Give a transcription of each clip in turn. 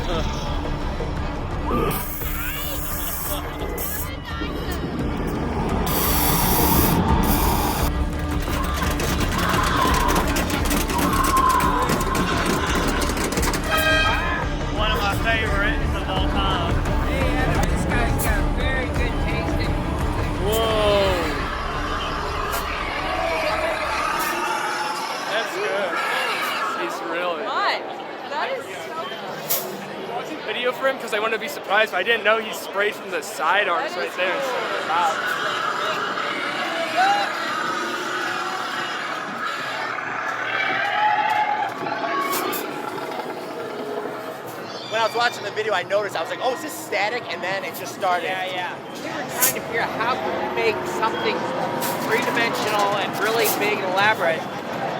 One of my favorites of all time. Hey, Adam, this guy's got very good taste in music. Whoa. That's good. He's really. What? That is so Video for him because I want to be surprised, but I didn't know he sprayed from the side arms right there instead of the top. When I was watching the video, I noticed, I was like, oh, is this static? And then it just started. Yeah. We were trying to figure out how can we make something three-dimensional and really big and elaborate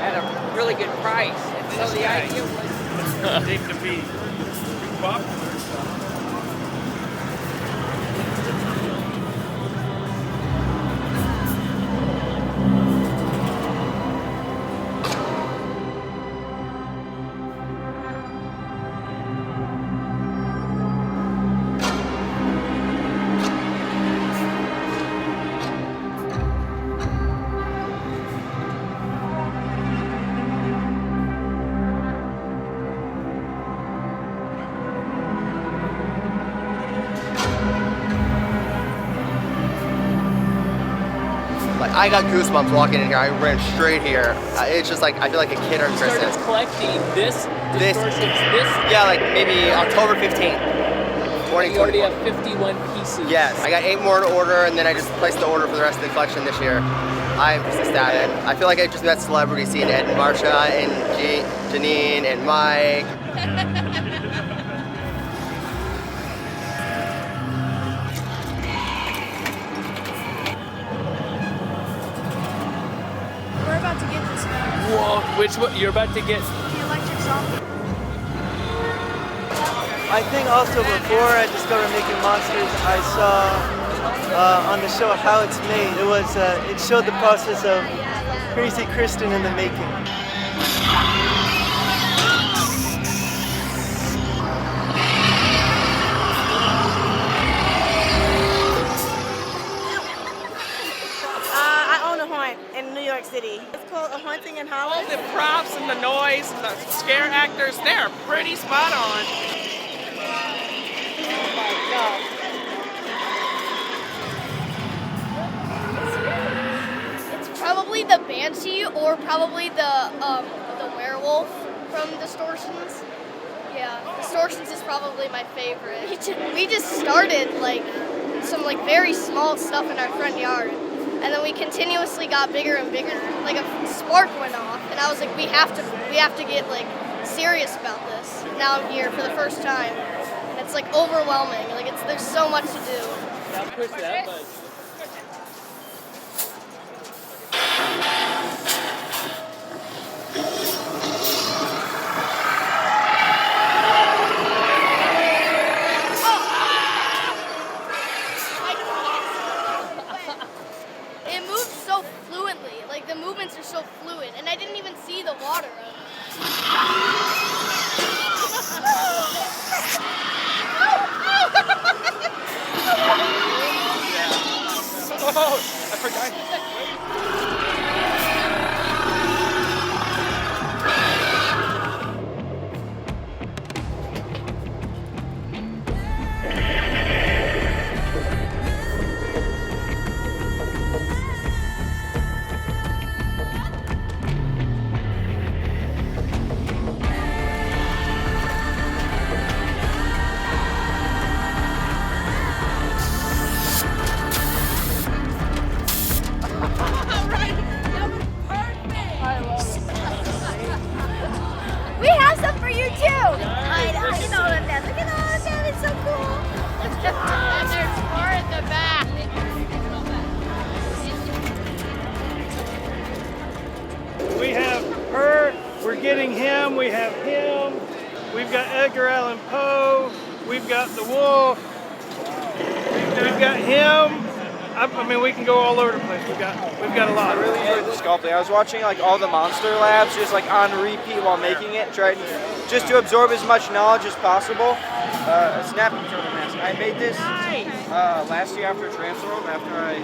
at a really good price. And so the idea was Dig to be popular. Like, I got goosebumps walking in here. I ran straight here. It's just like, I feel like a kid on Christmas. started collecting this Distortions, this. Yeah, like maybe October 15th, You already 2024. have 51 pieces. Yes, I got 8 more to order, and then I just placed the order for the rest of the collection this year. I'm just ecstatic. I feel like I just met celebrities, seeing Ed and Marsha and Janine and Mike. We're about to get this now. Whoa, which one? You're about to get. The electric zombie. I think also before I discovered making monsters, I saw on the show How It's Made. It showed the process of Crazy Kristen in the making. I own a haunt in New York City. It's called A Haunting in all Hollis. the props and the noise and the scare actors, they're pretty spot on. Oh my God. It's probably the Banshee or probably the werewolf from Distortions. Yeah, Distortions is probably my favorite. We just started like some like very small stuff in our front yard, and then we continuously got bigger and bigger. Like a spark went off, and I was like, we have to get like serious about this. Now I'm here for the first time. It's like overwhelming. Like there's so much to do. Now push that button. It moves so fluently. Like the movements are so fluid, and I didn't even see the water. Oh, I forgot. We have some for you too. I know. Look at all of them. Look at all of them. It's so cool. And there's more in the back. We have her, we're getting him, we have him, we've got Edgar Allan Poe, we've got the wolf, we've got him, I mean, we can go all over the place. We've got a lot. I really enjoyed the sculpting. I was watching like all the monster labs just like on repeat while making it, trying just to absorb as much knowledge as possible. A snapping turtle mask. I made this last year after Transworld, after I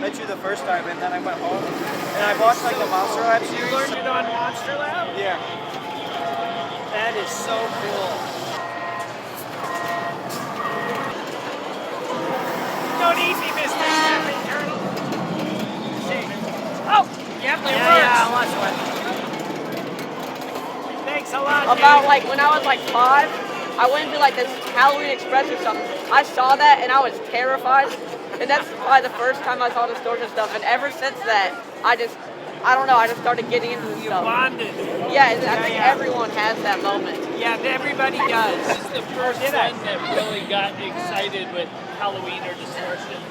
met you the first time, and then I went home and I watched like the Monster Lab series. You learned it on Monster Lab? Yeah. That is so cool. Don't eat me, Mr. Snapping Turtle. Oh, yep, it works. Yeah, I watch it. Thanks a lot. About like when I was like 5, I went to like this Halloween Express or something. I saw that and I was terrified. And that's probably the first time I saw Distortion stuff. And ever since that, I don't know, I just started getting into the stuff. Bonded. Yeah, I think everyone has that moment. Yeah, everybody does. This is the first one that really got excited with Halloween or Distortions.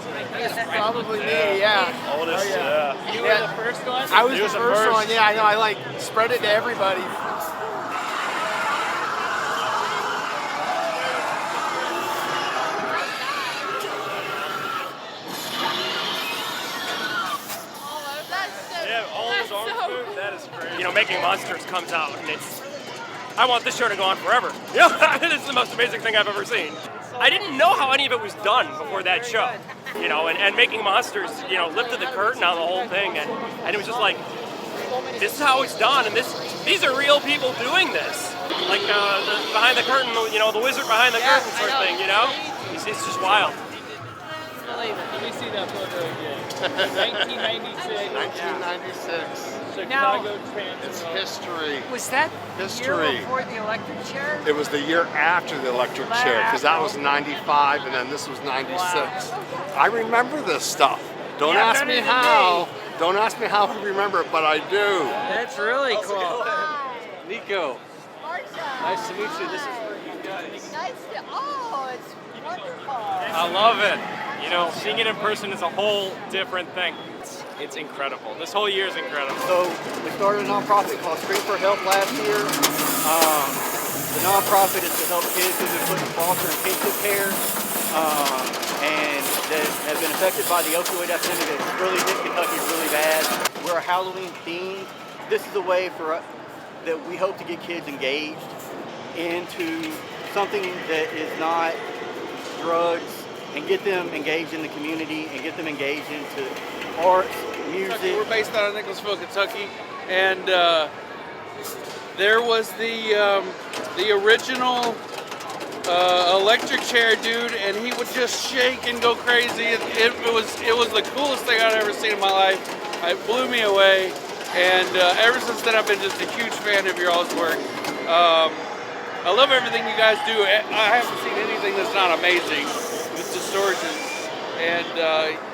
Probably me, yeah. Oldest, yeah. You were the first one? I was the first one, yeah. I know. I like spread it to everybody. Yeah, all those arms move. That is great. You know, Making Monsters comes out, and I want this show to go on forever. Yeah, this is the most amazing thing I've ever seen. I didn't know how any of it was done before that show, you know, and Making Monsters, you know, lifted the curtain on the whole thing, and it was just like, this is how it's done, and these are real people doing this. Like behind the curtain, you know, the wizard behind the curtain sort of thing, you know? It's just wild. Let me see that photo again. 1996. 1996. Chicago Transworld. It's history. Was that history? year before the electric chair? It was the year after the electric chair, because that was 95 and then this was 96. Wow. I remember this stuff. Don't ask me how. Don't ask me how I remember it, but I do. That's really cool. Nico. Nice to meet you. This is where you guys. It's wonderful. I love it. You know, seeing it in person is a whole different thing. It's incredible. This whole year is incredible. So we started a nonprofit called Scream for Help last year. The nonprofit is to help kids who've been put in foster and kinship care and that have been affected by the opioid epidemic that really hit Kentucky really bad. We're a Halloween themed. This is a way for that we hope to get kids engaged into something that is not drugs and get them engaged in the community and get them engaged into arts, music. We're based out of Nicholasville, Kentucky, and there was the original electric chair dude, and he would just shake and go crazy. It was the coolest thing I'd ever seen in my life. It blew me away, and ever since then I've been just a huge fan of your all's work. I love everything you guys do. I haven't seen anything that's not amazing with Distortions. And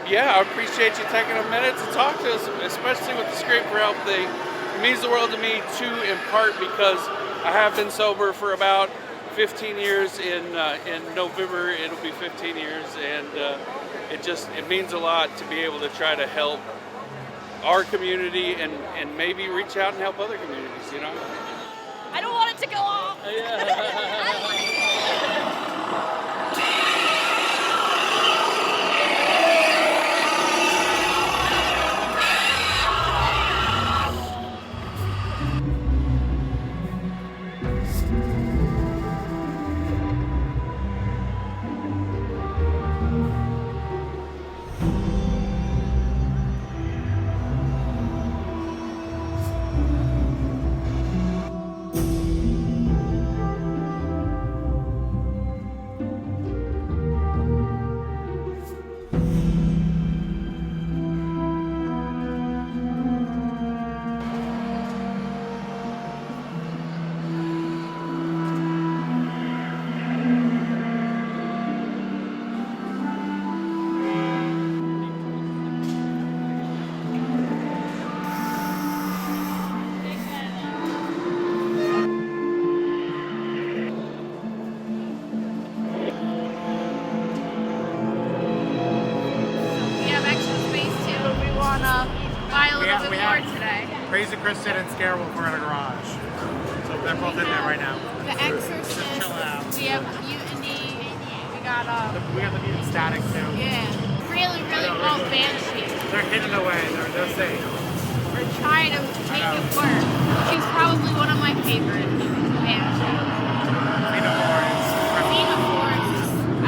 yeah, I appreciate you taking a minute to talk to us, especially with the Scrape for Help thing. It means the world to me too, in part because I have been sober for about 15 years. In November, it'll be 15 years, and it means a lot to be able to try to help our community and maybe reach out and help other communities. You know. I don't want it to go off. Crazy Kristen and Scarewolf are in a garage. So they're both in there right now. The Exorcist. Just chill out. We have Mutiny. We got We got the mutant static too. Yeah. really, really want Banshee. They're hidden away. They're safe. We're trying to make it work. She's probably one of my favorites. Banshee. Xenovore is.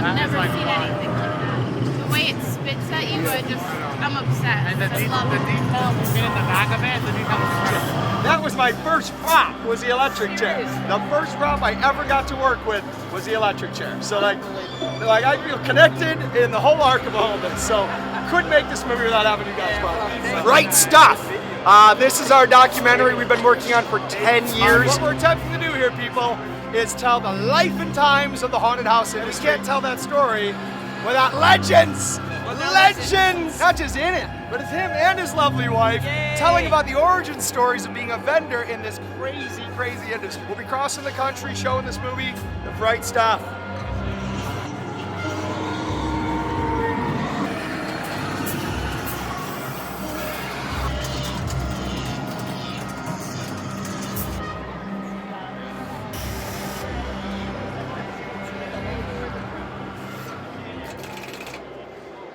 I've never seen anything like that. The way it spits at you, I'm obsessed. And the I love details it. you get in the back of it, the details are incredible. That was my first prop, was the electric chair. The first prop I ever got to work with was the electric chair. So like I feel connected in the whole arc of Holman. So couldn't make this movie without having you guys prop. Right Stuff. This is our documentary we've been working on for 10 years. What we're attempting to do here, people, is tell the life and times of the haunted house industry. We can't tell that story without legends. Legends! Not just in it, but it's him and his lovely wife telling about the origin stories of being a vendor in this crazy, crazy industry. We'll be crossing the country showing this movie, The Bright Stuff.